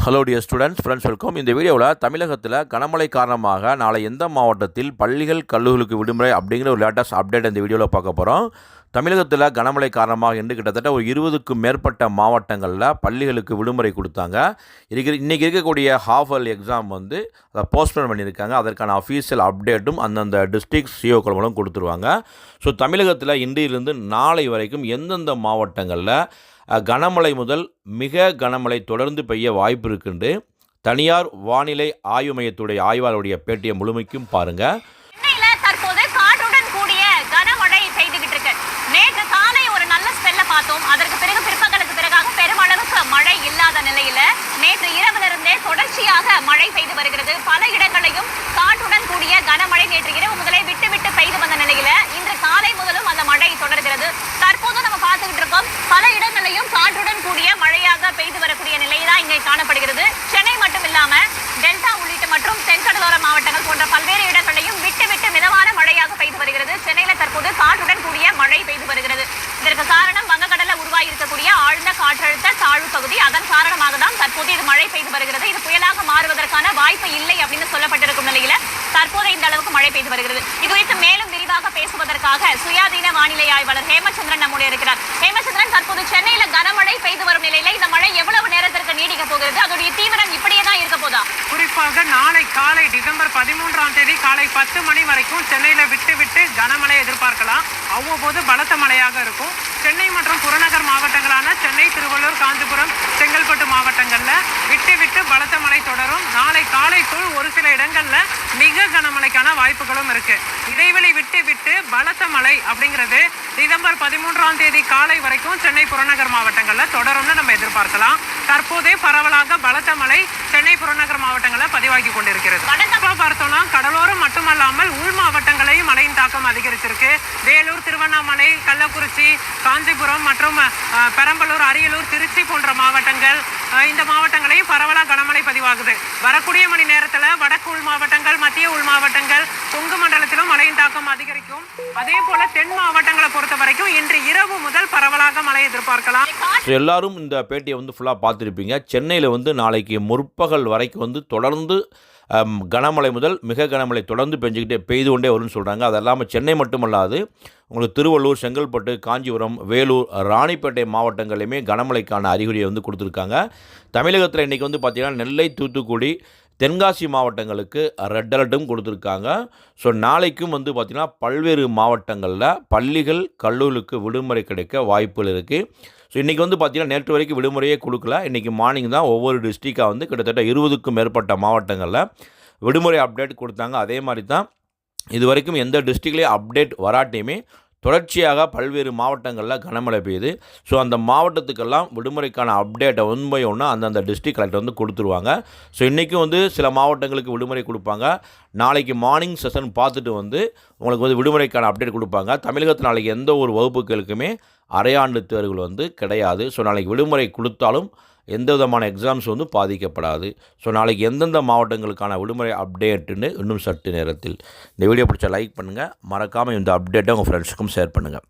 Hello dear students friends welcome. இந்த வீடியோவில் தமிழகத்தில் கனமழை காரணமாக நாளை எந்த மாவட்டத்தில் பள்ளிகள் கல்லூரிகளுக்கு விடுமுறை அப்படிங்கிற ஒரு லேட்டஸ்ட் அப்டேட் இந்த வீடியோவில் பார்க்க போகிறோம். தமிழகத்தில் கனமழை காரணமாக இன்று கிட்டத்தட்ட ஒரு 20க்கும் மேற்பட்ட மாவட்டங்களில் பள்ளிகளுக்கு விடுமுறை கொடுத்தாங்க. இன்றைக்கி இருக்கக்கூடிய ஹாஃப் இயர்லி எக்ஸாம் வந்து அதை போஸ்ட்போன் பண்ணியிருக்காங்க. அதற்கான அஃபீஷியல் அப்டேட்டும் அந்தந்த டிஸ்ட்ரிக்ட் சிஓக்கள் மூலம் கொடுத்துருவாங்க. ஸோ தமிழகத்தில் இன்றிலிருந்து நாளை வரைக்கும் எந்தெந்த மாவட்டங்களில் கனமழை முதல் மிக கனமழை தொடர்ந்து பெய்ய வாய்ப்பு இருக்குண்டு தனியார் வானிலை ஆய்வு மையத்துடைய ஆய்வாளருடைய பேட்டியை முழுமைக்கும் பாருங்கள். தற்போது காற்றுடன் கூடிய கனமழை பெய்துகிட்டு இருக்கு. நேற்று காலை ஒரு நல்ல ஸ்பெல்ல பார்த்தோம். அதற்கு பிறகு பிற்பகலுக்கு பிறகாக பெருமளவுக்கு மழை இல்லாத நிலையில நேற்று இரவிலிருந்தே தொடர்ச்சியாக மழை பெய்து வருகிறது. பல இடங்களையும் காற்றுடன் கூடிய கனமழை நேற்று இரவு முதலே விட்டு விட்டு பெய்து வந்த நிலையில இன்று காலை முதலும் அந்த மழை தொடர்கிறது. தற்போது நம்ம பார்த்துக்கிட்டு இருக்கோம், பல இடங்களையும் காற்றுடன் கூடிய மழையாக பெய்து வரக்கூடிய நிலைதான் இங்கே காணப்படுகிறது. சென்னை மட்டும் இல்லாம டெல்டா உள்ளிட்ட மற்றும் தென்கடலோர மாவட்டங்கள் போன்ற பல்வேறு இடங்களையும் விட்டு விட்டு மிதமான மழையாக பெய்து வருகிறது. சென்னையில தற்போது காற்றுடன் கூடிய மழை பெய்து வருகிறது. இதற்கு காரணம் வங்கக்கடல உருவாகி இருக்கக்கூடிய ஆழ்ந்த காற்றழுத்த தாழ்வு பகுதி. அதன் காரணமாக தான் தற்போது இது மழை பெய்து வருகிறது. இது புயலாக மாறுவதற்கான வாய்ப்பு இல்லை அப்படின்னு சொல்லப்பட்டிருக்கும் நிலையில தற்போது இந்த அளவுக்கு மழை பெய்து வருகிறது. இது குறித்து மேலும் விரிவாக பேசுவதற்காக சுயாதீன வானிலை ஆய்வாளர் ஹேமச்சந்திரன் நம்முடைய இருக்கிறார். ஹேமச்சந்திரன், தற்போது சென்னையில கனமழை பெய்து வரும் நிலையில இந்த மழை எவ்வளவு நேரத்திற்கு நீடிக்க போகிறது? அதோடைய தீவிரம் இப்படியே தான் இருக்க போதா? குறிப்பாக நாளை காலை டிசம்பர் 13ஆம் தேதி காலை 10 மணி வரைக்கும் சென்னையில விட்டு விட்டு கனமழை எதிர்பார்க்கலாம். அவ்வப்போது பலத்த மழையாக இருக்கும். சென்னை மற்றும் புறநகர் மாவட்டங்களான சென்னை, திருவள்ளூர், காஞ்சிபுரம், செங்கல்பட்டு மாவட்டங்கள்ல விட்டு விட்டு பலத்த மழை தொடரும். நாளை காலைக்குள் ஒரு சில இடங்கள்ல மிக கனமழைக்கான வாய்ப்புகளும் இருக்கு. இடைவெளி விட்டு விட்டு பலத்த மழை அப்படிங்கிறது டிசம்பர் 13ஆம் தேதி காலை வரைக்கும் சென்னை புறநகர் மாவட்டங்கள்ல தொடரும்னு நம்ம எதிர்பார்க்கலாம். தற்போதே பரவலாக பலத்த மழை சென்னை புறநகர் மாவட்டங்களில் பதிவாகி கொண்டிருக்கிறது. பார்த்தோம்னா கடலோரம் மட்டுமல்லாமல் உள் மாவட்டங்களையும் மழையின் தாக்கம் அதிகரிச்சிருக்கு. வேலூர், திருவண்ணாமலை, கள்ளக்குறிச்சி, காஞ்சிபுரம் மற்றும் பெரம்பலூர், அரியலூர், திருச்சி போன்ற மாவட்டங்கள், இந்த மாவட்டங்களையும் பரவலாக கனமழை பதிவாகுது. வரக்கூடிய மணி நேரத்தில் வடக்கு உள் மாவட்டங்கள், மத்திய உள் மாவட்டங்கள், கொங்கு மண்டலத்திலும் மழையின் தாக்கம் அதிகரிக்கும். அதே போல தென் மாவட்டங்களை பொறுத்த வரைக்கும் இன்று இரவு முதல் பரவலாக மழை எதிர்பார்க்கலாம். எல்லாரும் இந்த பேட்டியை வந்து ஃபுல்லாக பார்த்துருப்பீங்க. சென்னையில் வந்து நாளைக்கு முற்பகல் வரைக்கும் வந்து தொடர்ந்து கனமழை முதல் மிக கனமழை தொடர்ந்து பெய்து கொண்டே வரும்னு சொல்கிறாங்க. அது இல்லாமல் சென்னை மட்டுமல்லாது உங்களுக்கு திருவள்ளூர், செங்கல்பட்டு, காஞ்சிபுரம், வேலூர், ராணிப்பேட்டை மாவட்டங்களையுமே கனமழைக்கான அறிகுறியை வந்து கொடுத்துருக்காங்க. தமிழகத்தில் இன்றைக்கி வந்து பார்த்திங்கன்னா நெல்லை, தூத்துக்குடி, தென்காசி மாவட்டங்களுக்கு ரெட் அலர்ட்டும் கொடுத்துருக்காங்க. ஸோ நாளைக்கும் வந்து பார்த்திங்கன்னா பல்வேறு மாவட்டங்களில் பள்ளிகள் கல்லூரிகளுக்கு விடுமுறை கிடைக்க வாய்ப்புகள் இருக்குது. ஸோ இன்றைக்கி வந்து பார்த்திங்கன்னா நேற்று வரைக்கும் விடுமுறையே கொடுக்கல. இன்றைக்கி மார்னிங் தான் ஒவ்வொரு டிஸ்ட்ரிக்டாக வந்து கிட்டத்தட்ட 20க்கும் மேற்பட்ட மாவட்டங்களில் விடுமுறை அப்டேட் கொடுத்தாங்க. அதே மாதிரி தான் இது வரைக்கும் எந்த டிஸ்ட்ரிக்ட்லேயும் அப்டேட் வராட்டையுமே தொடர்ச்சியாக பல்வேறு மாவட்டங்களில் கனமழை பெய்யுது. ஸோ அந்த மாவட்டத்துக்கெல்லாம் விடுமுறைக்கான அப்டேட்டை ஒன் அந்தந்த டிஸ்ட்ரிக்ட் கலெக்டர் வந்து கொடுத்துருவாங்க. ஸோ இன்றைக்கும் வந்து சில மாவட்டங்களுக்கு விடுமுறை கொடுப்பாங்க. நாளைக்கு மார்னிங் செஷன் பார்த்துட்டு வந்து உங்களுக்கு வந்து விடுமுறைக்கான அப்டேட் கொடுப்பாங்க. தமிழகத்தில் நாளைக்கு எந்த ஒரு வகுப்புகளுக்குமே அரையாண்டு தேர்வுகள் வந்து கிடையாது. ஸோ நாளைக்கு விடுமுறை கொடுத்தாலும் எந்த விதமான எக்ஸாம்ஸ் வந்து பாதிக்கப்படாது. ஸோ நாளைக்கு எந்தெந்த மாவட்டங்களுக்கான விடுமுறை அப்டேட்டுன்னு இன்னும் சற்று நேரத்தில். இந்த வீடியோ பிடிச்சா லைக் பண்ணுங்கள். மறக்காமல் இந்த அப்டேட்டை உங்கள் ஃப்ரெண்ட்ஸுக்கும் ஷேர் பண்ணுங்கள்.